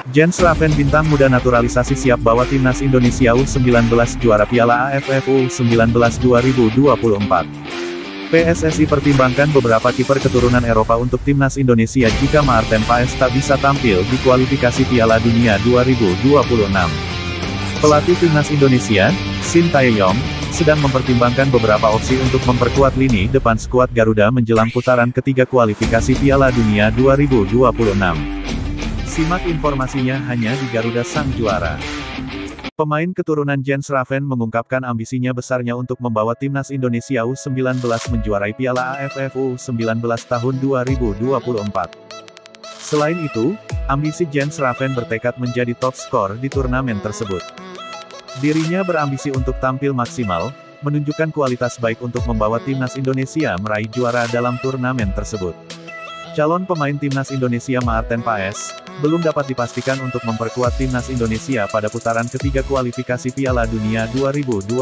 Jens Raven bintang muda naturalisasi siap bawa timnas Indonesia U19 juara Piala AFF U19 2024. PSSI pertimbangkan beberapa kiper keturunan Eropa untuk timnas Indonesia jika Maarten Paes tak bisa tampil di kualifikasi Piala Dunia 2026. Pelatih timnas Indonesia, Shin Tae-yong, sedang mempertimbangkan beberapa opsi untuk memperkuat lini depan skuad Garuda menjelang putaran ketiga kualifikasi Piala Dunia 2026. Simak informasinya hanya di Garuda Sang Juara. Pemain keturunan Jens Raven mengungkapkan ambisinya besarnya untuk membawa timnas Indonesia U19 menjuarai Piala AFF U19 tahun 2024. Selain itu, ambisi Jens Raven bertekad menjadi top skor di turnamen tersebut. Dirinya berambisi untuk tampil maksimal, menunjukkan kualitas baik untuk membawa timnas Indonesia meraih juara dalam turnamen tersebut. Calon pemain timnas Indonesia Maarten Paes belum dapat dipastikan untuk memperkuat timnas Indonesia pada putaran ketiga kualifikasi Piala Dunia 2026.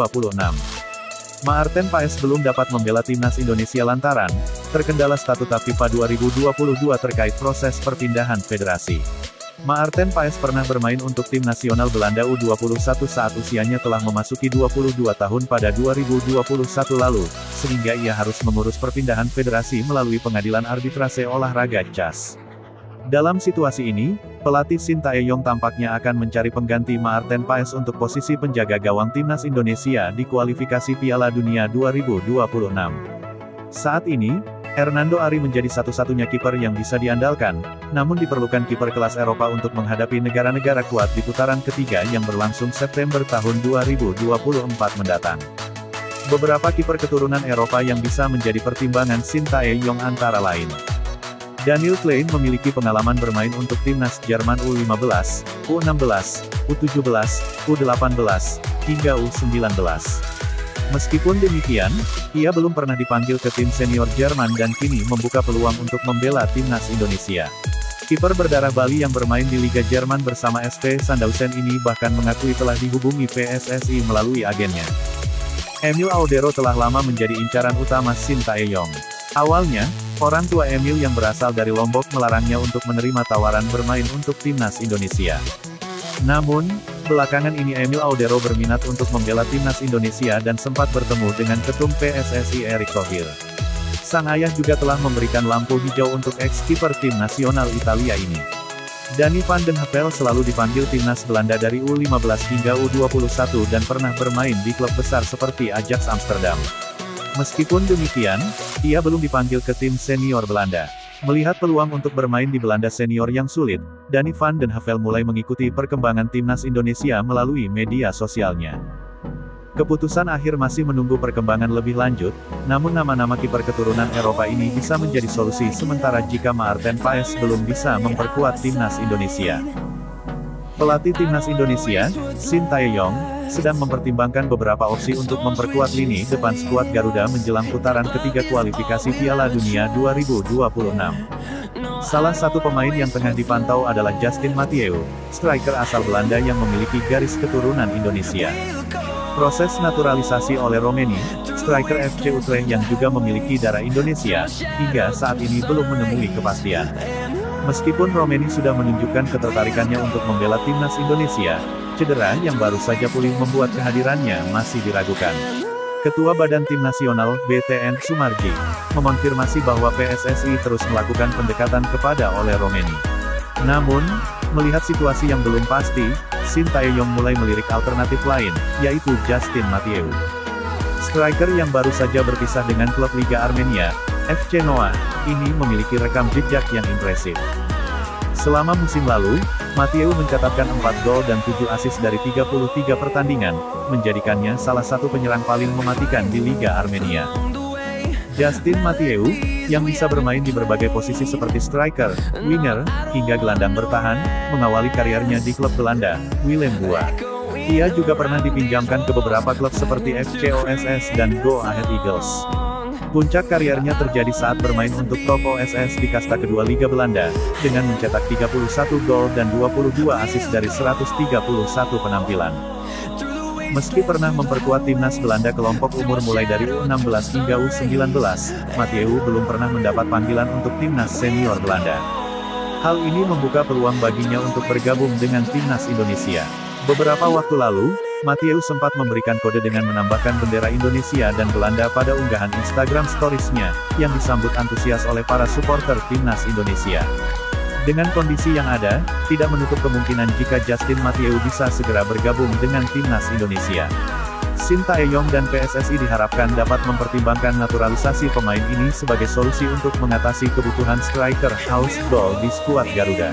Maarten Paes belum dapat membela timnas Indonesia lantaran terkendala statuta FIFA 2022 terkait proses perpindahan federasi. Maarten Paes pernah bermain untuk tim nasional Belanda U21 saat usianya telah memasuki 22 tahun pada 2021 lalu, sehingga ia harus mengurus perpindahan federasi melalui pengadilan arbitrase olahraga CAS. Dalam situasi ini, pelatih Shin Tae-yong tampaknya akan mencari pengganti Maarten Paes untuk posisi penjaga gawang timnas Indonesia di kualifikasi Piala Dunia 2026. Saat ini, Hernando Ari menjadi satu-satunya kiper yang bisa diandalkan, namun diperlukan kiper kelas Eropa untuk menghadapi negara-negara kuat di putaran ketiga yang berlangsung September tahun 2024 mendatang. Beberapa kiper keturunan Eropa yang bisa menjadi pertimbangan Shin Tae-yong antara lain. Daniel Klein memiliki pengalaman bermain untuk timnas Jerman U15, U16, U17, U18, hingga U19. Meskipun demikian, ia belum pernah dipanggil ke tim senior Jerman dan kini membuka peluang untuk membela timnas Indonesia. Kiper berdarah Bali yang bermain di Liga Jerman bersama SV Sandhausen ini bahkan mengakui telah dihubungi PSSI melalui agennya. Emil Audero telah lama menjadi incaran utama Shin Tae-yong. Awalnya, orang tua Emil yang berasal dari Lombok melarangnya untuk menerima tawaran bermain untuk timnas Indonesia. Namun, belakangan ini Emil Audero berminat untuk membela timnas Indonesia dan sempat bertemu dengan Ketum PSSI Erick Thohir. Sang ayah juga telah memberikan lampu hijau untuk ex-kiper tim nasional Italia ini. Danny van den Havel selalu dipanggil timnas Belanda dari U15 hingga U21 dan pernah bermain di klub besar seperti Ajax Amsterdam. Meskipun demikian, ia belum dipanggil ke tim senior Belanda. Melihat peluang untuk bermain di Belanda senior yang sulit, Danny van den Havel mulai mengikuti perkembangan timnas Indonesia melalui media sosialnya. Keputusan akhir masih menunggu perkembangan lebih lanjut, namun nama-nama kiper keturunan Eropa ini bisa menjadi solusi sementara jika Maarten Paes belum bisa memperkuat timnas Indonesia. Pelatih timnas Indonesia, Shin Tae-yong, sedang mempertimbangkan beberapa opsi untuk memperkuat lini depan skuad Garuda menjelang putaran ketiga kualifikasi Piala Dunia 2026. Salah satu pemain yang tengah dipantau adalah Justin Mathieu, striker asal Belanda yang memiliki garis keturunan Indonesia. Proses naturalisasi oleh Romeni, striker FC Utrecht yang juga memiliki darah Indonesia, hingga saat ini belum menemui kepastian. Meskipun Romeni sudah menunjukkan ketertarikannya untuk membela timnas Indonesia, cedera yang baru saja pulih membuat kehadirannya masih diragukan. Ketua Badan Tim Nasional, BTN Sumarji, mengonfirmasi bahwa PSSI terus melakukan pendekatan kepada oleh Romeni. Namun, melihat situasi yang belum pasti, Shin Tae-yong mulai melirik alternatif lain, yaitu Justin Mathieu. Striker yang baru saja berpisah dengan klub Liga Armenia, FC Noah, ini memiliki rekam jejak yang impresif. Selama musim lalu, Mathieu mencatatkan 4 gol dan 7 assist dari 33 pertandingan, menjadikannya salah satu penyerang paling mematikan di Liga Armenia. Justin Mathieu, yang bisa bermain di berbagai posisi seperti striker, winger, hingga gelandang bertahan, mengawali karirnya di klub Belanda, Willem II. Ia juga pernah dipinjamkan ke beberapa klub seperti FC OSS dan Go Ahead Eagles. Puncak karirnya terjadi saat bermain untuk Top OSS di kasta kedua Liga Belanda, dengan mencetak 31 gol dan 22 assist dari 131 penampilan. Meski pernah memperkuat timnas Belanda kelompok umur mulai dari U16 hingga U19, Mathieu belum pernah mendapat panggilan untuk timnas senior Belanda. Hal ini membuka peluang baginya untuk bergabung dengan timnas Indonesia. Beberapa waktu lalu, Matthew sempat memberikan kode dengan menambahkan bendera Indonesia dan Belanda pada unggahan Instagram Stories-nya, yang disambut antusias oleh para supporter timnas Indonesia. Dengan kondisi yang ada, tidak menutup kemungkinan jika Justin Matthew bisa segera bergabung dengan timnas Indonesia. Shin Tae-yong dan PSSI diharapkan dapat mempertimbangkan naturalisasi pemain ini sebagai solusi untuk mengatasi kebutuhan striker house goal di skuad Garuda.